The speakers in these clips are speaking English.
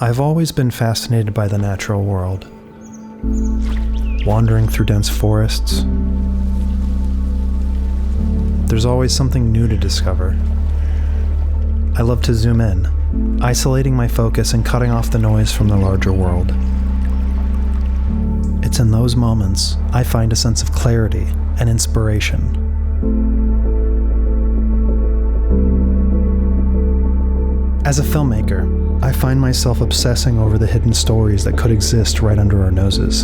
I've always been fascinated by the natural world. Wandering through dense forests, there's always something new to discover. I love to zoom in, isolating my focus and cutting off the noise from the larger world. It's in those moments I find a sense of clarity and inspiration. As a filmmaker, I find myself obsessing over the hidden stories that could exist right under our noses.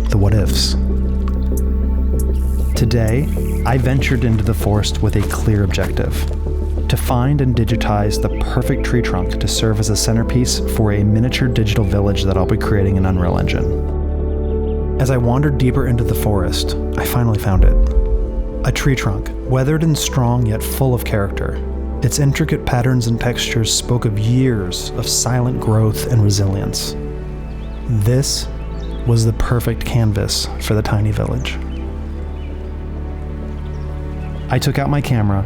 The what-ifs. Today, I ventured into the forest with a clear objective: to find and digitize the perfect tree trunk to serve as a centerpiece for a miniature digital village that I'll be creating in Unreal Engine. As I wandered deeper into the forest, I finally found it. A tree trunk, weathered and strong yet full of character. Its intricate patterns and textures spoke of years of silent growth and resilience. This was the perfect canvas for the tiny village. I took out my camera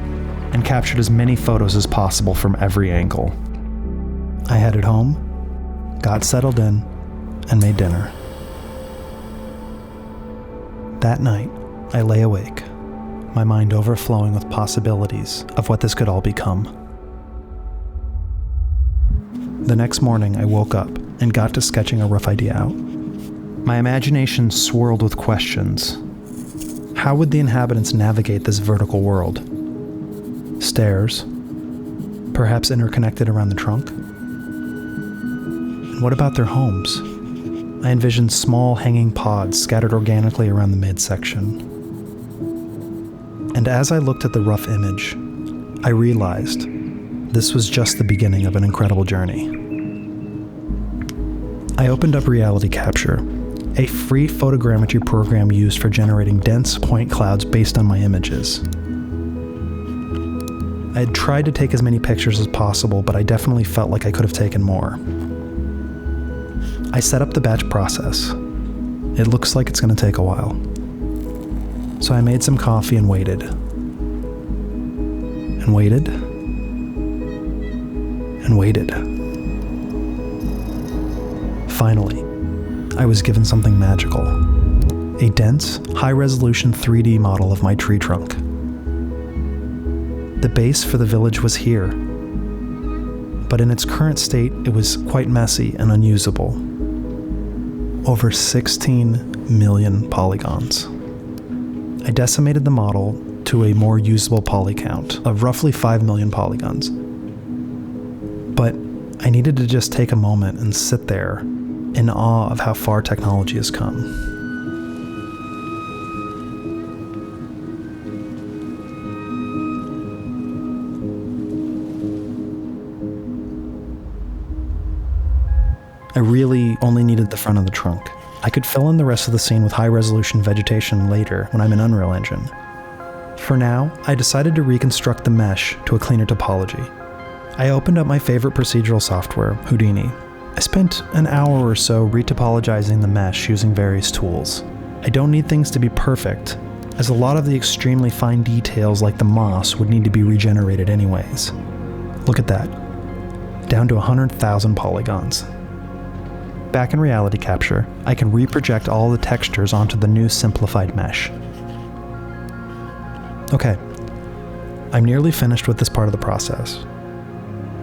and captured as many photos as possible from every angle. I headed home, got settled in, and made dinner. That night, I lay awake, my mind overflowing with possibilities of what this could all become. The next morning, I woke up and got to sketching a rough idea out. My imagination swirled with questions. How would the inhabitants navigate this vertical world? Stairs, perhaps interconnected around the trunk? And what about their homes? I envisioned small hanging pods scattered organically around the midsection. And as I looked at the rough image, I realized this was just the beginning of an incredible journey. I opened up Reality Capture, a free photogrammetry program used for generating dense point clouds based on my images. I had tried to take as many pictures as possible, but I definitely felt like I could have taken more. I set up the batch process. It looks like it's going to take a while. So I made some coffee and waited. And waited. And waited. Finally, I was given something magical. A dense, high-resolution 3D model of my tree trunk. The base for the village was here, but in its current state, it was quite messy and unusable. Over 16 million polygons. I decimated the model to a more usable poly count of roughly 5 million polygons. But I needed to just take a moment and sit there in awe of how far technology has come. I really only needed the front of the trunk. I could fill in the rest of the scene with high-resolution vegetation later when I'm in Unreal Engine. For now, I decided to reconstruct the mesh to a cleaner topology. I opened up my favorite procedural software, Houdini. I spent an hour or so retopologizing the mesh using various tools. I don't need things to be perfect, as a lot of the extremely fine details like the moss would need to be regenerated anyways. Look at that. Down to 100,000 polygons. Back in Reality Capture, I can reproject all the textures onto the new simplified mesh. Okay, I'm nearly finished with this part of the process,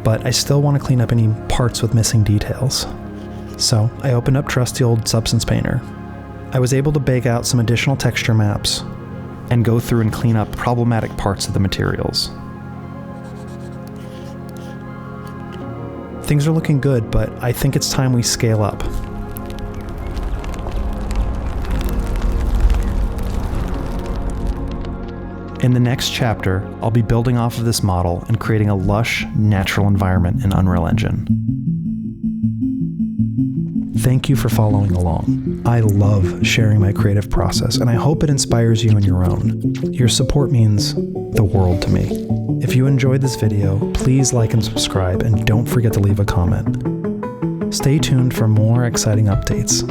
but I still want to clean up any parts with missing details. So I opened up trusty old Substance Painter. I was able to bake out some additional texture maps and go through and clean up problematic parts of the materials. Things are looking good, but I think it's time we scale up. In the next chapter, I'll be building off of this model and creating a lush, natural environment in Unreal Engine. Thank you for following along. I love sharing my creative process, and I hope it inspires you in your own. Your support means the world to me. If you enjoyed this video, please like and subscribe, and don't forget to leave a comment. Stay tuned for more exciting updates.